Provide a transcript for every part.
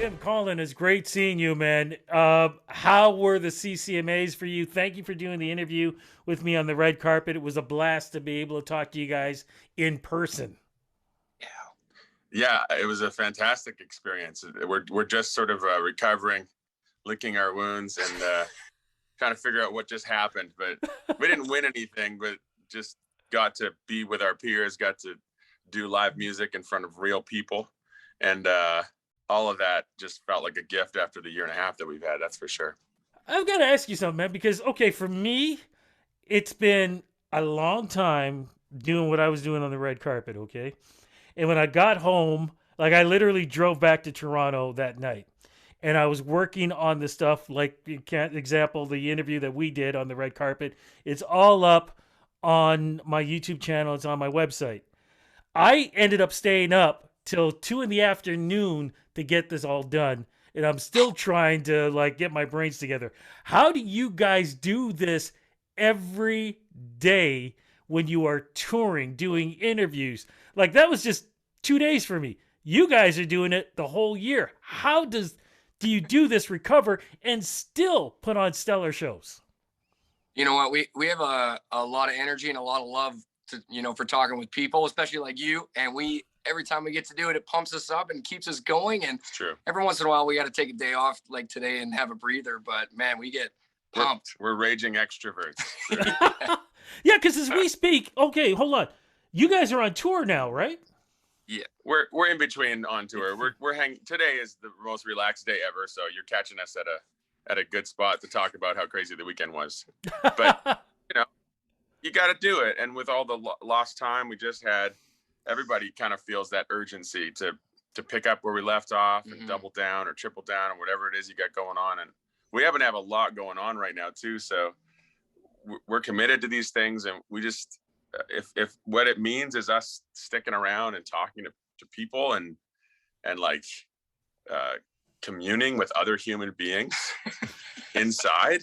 Tim, Colin, it's great seeing you, man. How were the CCMAs for you? Thank you for doing the interview with me on the red carpet. It was a blast to be able to talk to you guys in person. Yeah, it was a fantastic experience. We're just sort of recovering, licking our wounds, and trying to figure out what just happened. But we didn't win anything, but just got to be with our peers, got to do live music in front of real people, and all of that just felt like a gift after the year and a half that we've had. That's for sure. I've got to ask you something, man, because, okay, for me, it's been a long time doing what I was doing on the red carpet, okay? And when I got home, like I literally drove back to Toronto that night. And I was working on the stuff, like example, the interview that we did on the red carpet. It's all up on my YouTube channel. It's on my website. I ended up staying up till 2 in the afternoon to get this all done. And I'm still trying to like get my brains together. How do you guys do this every day when you are touring, doing interviews? Like that was just 2 days for me. You guys are doing it the whole year. How do you do this, recover, and still put on stellar shows? You know what? We have a lot of energy and a lot of love to, for talking with people, especially like you. And every time we get to do it, it pumps us up and keeps us going. And It's true. every once in a while, we got to take a day off like today and have a breather. But man, we get pumped. We're raging extroverts. Yeah, because as we speak, okay, hold on. You guys are on tour now, right? Yeah, we're in between on tour. We're hanging. Today is the most relaxed day ever, so you're catching us at a good spot to talk about how crazy the weekend was. But you got to do it, and with all the lost time we just had, everybody kind of feels that urgency to pick up where we left off and double down or triple down or whatever it is you got going on. And we happen to have a lot going on right now too, so we're committed to these things, and we just. If what it means is us sticking around and talking to people and like communing with other human beings inside,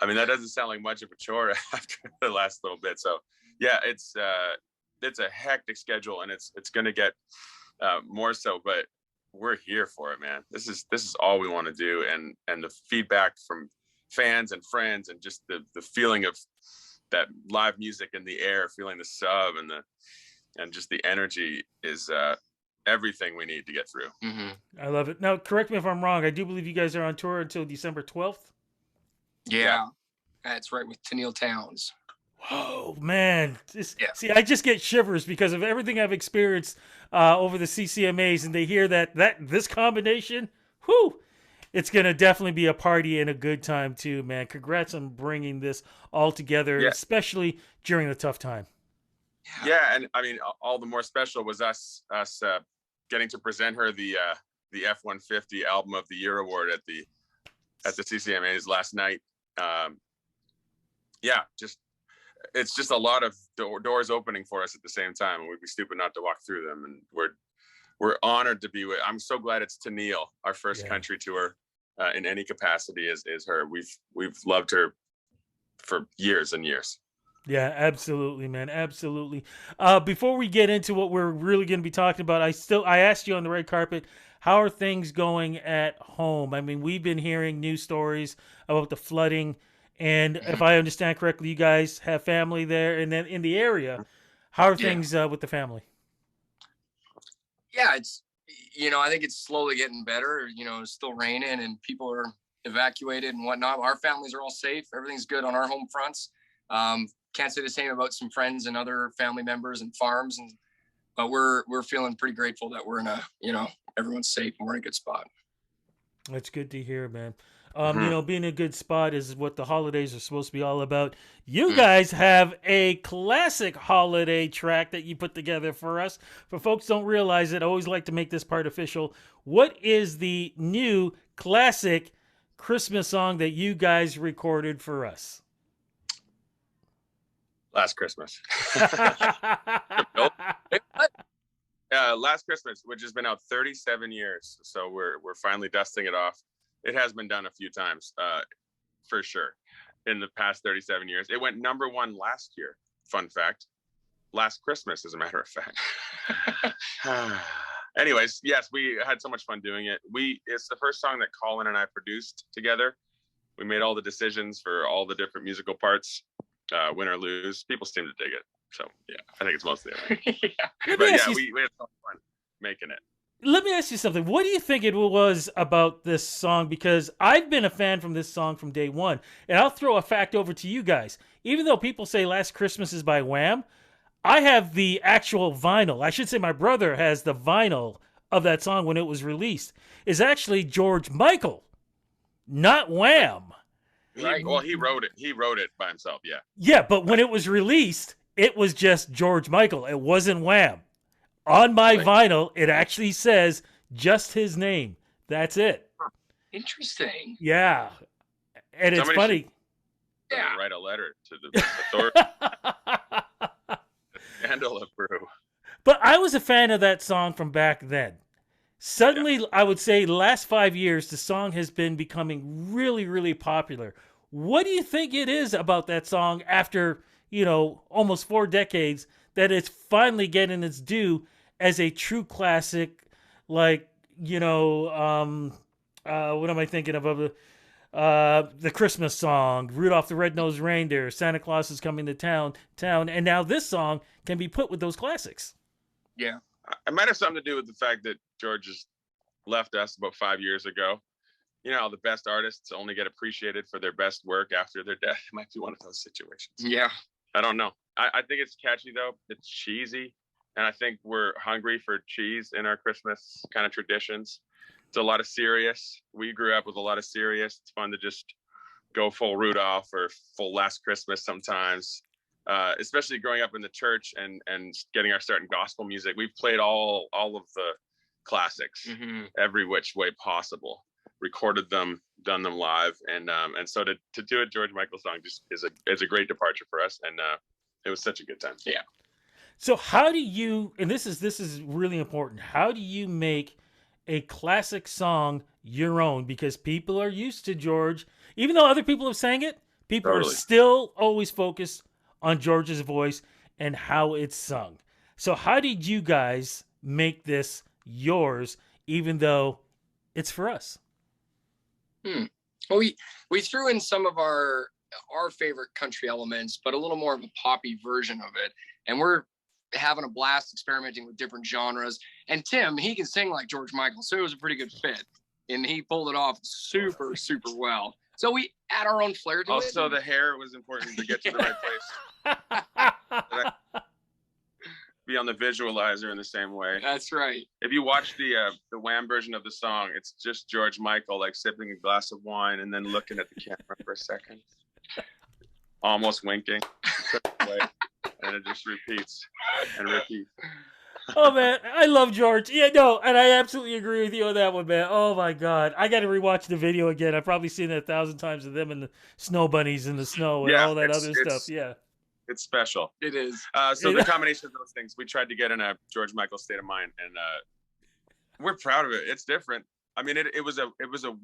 I mean, that doesn't sound like much of a chore after the last little bit. So yeah, it's a hectic schedule, and it's going to get more so, but we're here for it, man. This is all we want to do. And the feedback from fans and friends and just the feeling of that live music in the air, feeling the sub and just the energy is everything we need to get through. I love it. Now, correct me if I'm wrong. I do believe you guys are on tour until December 12th. Yeah. That's right, with Tennille Towns. Whoa, man. See, I just get shivers because of everything I've experienced over the CCMAs, and they hear that this combination, whew, it's going to definitely be a party and a good time too, man. Congrats on bringing this all together, especially during the tough time. Yeah, and I mean, all the more special was us getting to present her the F-150 Album of the Year award at the CCMAs last night. It's just a lot of doors opening for us at the same time, and we'd be stupid not to walk through them. And we're honored to be with. I'm so glad it's Tennille, our first country tour in any capacity is her. We've loved her for years and years. Yeah, absolutely, man, absolutely. Before we get into what we're really going to be talking about, I asked you on the red carpet, how are things going at home? I mean, we've been hearing news stories about the flooding, and if I understand correctly, you guys have family there, and then in the area, how are things with the family? Yeah, it's, I think it's slowly getting better. It's still raining and people are evacuated and whatnot. Our families are all safe. Everything's good on our home fronts. Can't say the same about some friends and other family members and farms. But we're feeling pretty grateful that we're in everyone's safe and we're in a good spot. That's good to hear, man. Being in a good spot is what the holidays are supposed to be all about. You guys have a classic holiday track that you put together for us. For folks who don't realize it, I always like to make this part official. What is the new classic Christmas song that you guys recorded for us? Last Christmas. Last Christmas, which has been out 37 years. So we're finally dusting it off. It has been done a few times, for sure, in the past 37 years. It went number one last year. Fun fact. Last Christmas, as a matter of fact. Anyways, yes, we had so much fun doing it. It's the first song that Colin and I produced together. We made all the decisions for all the different musical parts, win or lose. People seem to dig it. So yeah, I think it's mostly it. Let me But ask yeah, you. we had so much fun making it. Let me ask you something. What do you think it was about this song? Because I've been a fan from this song from day one. And I'll throw a fact over to you guys. Even though people say Last Christmas is by Wham, I have the actual vinyl. I should say my brother has the vinyl of that song when it was released. It's actually George Michael, not Wham. Right. Well, he wrote it. He wrote it by himself. Yeah. Yeah, but when it was released, it was just George Michael. It wasn't Wham. On my vinyl, it actually says just his name. That's it. Interesting. Yeah. And it's Somebody funny. Yeah. Write a letter to the authority. Scandal of brew. But I was a fan of that song from back then. Suddenly, I would say the last 5 years, the song has been becoming really, really popular. What do you think it is about that song after, almost 4 decades that it's finally getting its due as a true classic? Like, what am I thinking of? The Christmas song, Rudolph the Red-Nosed Reindeer, Santa Claus is Coming to Town, and now this song can be put with those classics. Yeah. It might have something to do with the fact that George has left us about 5 years ago. The best artists only get appreciated for their best work after their death. It might be one of those situations. Yeah. I don't know. I think it's catchy, though. It's cheesy. And I think we're hungry for cheese in our Christmas kind of traditions. It's a lot of serious. We grew up with a lot of serious. It's fun to just go full Rudolph or full Last Christmas sometimes. Especially growing up in the church and getting our start in gospel music. We've played all of the classics, every which way possible, recorded them, done them live. And so to do a George Michael song just is a great departure for us. And it was such a good time. Yeah. So how do you, and this is really important, how do you make a classic song your own? Because people are used to George, even though other people have sang it, people are still always focused on George's voice and how it's sung. So how did you guys make this yours, even though it's for us? Well, we threw in some of our favorite country elements, but a little more of a poppy version of it. And we're having a blast experimenting with different genres. And Tim, he can sing like George Michael, so it was a pretty good fit. And he pulled it off super, super well. So we add our own flair to it. Also, the hair was important to get to the right place. Be on the visualizer in the same way. That's right. If you watch the Wham version of the song, it's just George Michael like sipping a glass of wine and then looking at the camera for a second, almost winking, and it just repeats and repeats. Oh man, I love George. Yeah, no, and I absolutely agree with you on that one, man. Oh my God, I got to rewatch the video again. I've probably seen it 1,000 times of them and the snow bunnies in the snow and all that other stuff. Yeah, it's special. It is. So the combination of those things, we tried to get in a George Michael state of mind, and we're proud of it. It's different. I mean, it was a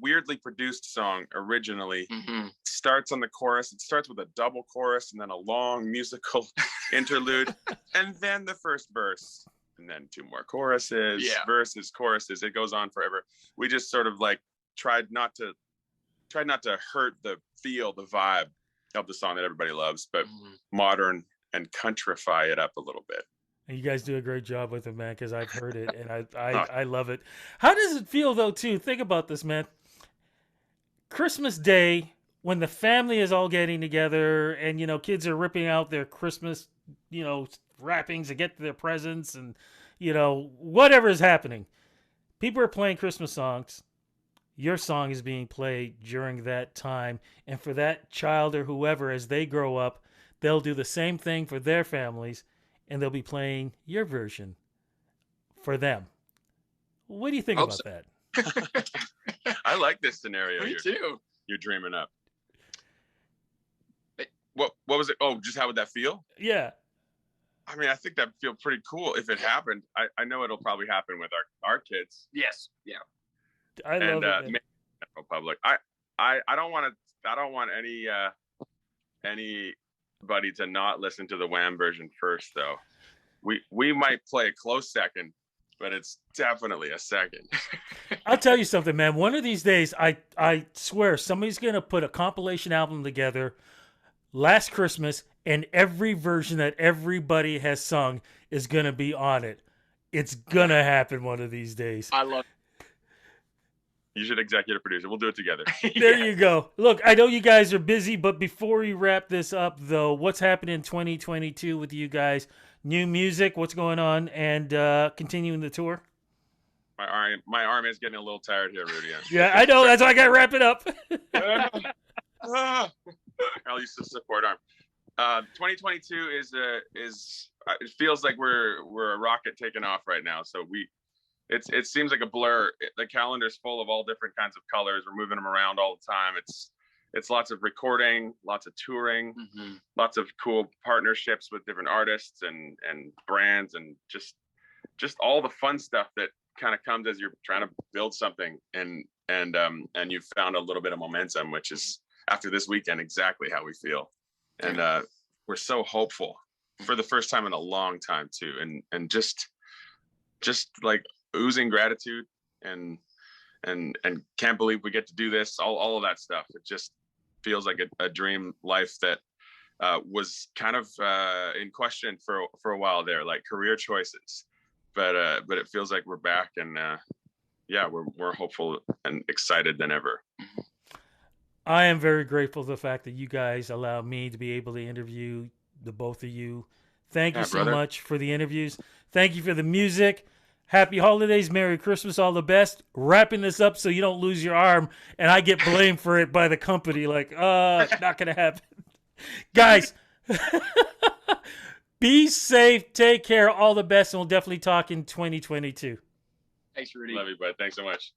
weirdly produced song originally. Mm-hmm. It starts on the chorus. It starts with a double chorus and then a long musical interlude, and then the first verse. And then 2 more choruses, verses, choruses. It goes on forever. We just sort of like tried not to hurt the feel, the vibe of the song that everybody loves, but modern and countrify it up a little bit. And you guys do a great job with it, man, because I've heard it and I love it. How does it feel though, too? Think about this, man. Christmas Day, when the family is all getting together and, kids are ripping out their Christmas, wrappings to get their presents and, whatever is happening. People are playing Christmas songs. Your song is being played during that time. And for that child or whoever, as they grow up, they'll do the same thing for their families and they'll be playing your version for them. What do you think about that? I like this scenario. Me too. You're dreaming up. What was it? Oh, just how would that feel? Yeah. I mean, I think that'd feel pretty cool if it happened. I know it'll probably happen with our kids. Yes. Yeah. I love it. Maybe public. I don't want anybody to not listen to the Wham version first, though. We might play a close second but it's definitely a second. I'll tell you something, man. One of these days, I swear somebody's gonna put a compilation album together last Christmas, and every version that everybody has sung is gonna be on it. It's gonna happen one of these days. I love You should executive produce it. We'll do it together. There you go. Look, I know you guys are busy, but before we wrap this up, though, what's happening in 2022 with you guys? New music, what's going on, and continuing the tour? My arm is getting a little tired here, Rudy. Yeah, I know. That's why I got to wrap it up. I'll use the support arm. 2022 is it feels like we're a rocket taking off right now. So it seems like a blur. The calendar's full of all different kinds of colors. We're moving them around all the time. It's lots of recording, lots of touring, lots of cool partnerships with different artists and brands, and just all the fun stuff that kind of comes as you're trying to build something, and you've found a little bit of momentum, which is after this weekend exactly how we feel. And we're so hopeful for the first time in a long time too, and just like oozing gratitude and can't believe we get to do this, all of that stuff. It just feels like a dream life that was kind of in question for a while there, like career choices, but it feels like we're back, and yeah, we're more hopeful and excited than ever. I am very grateful for the fact that you guys allowed me to be able to interview the both of you. Thank you so much for the interviews. Thank you for the music. Happy holidays, Merry Christmas, all the best. Wrapping this up so you don't lose your arm and I get blamed for it by the company. Like, not going to happen. Guys, be safe, take care, all the best, and we'll definitely talk in 2022. Thanks, Rudy. Love you, bud. Thanks so much.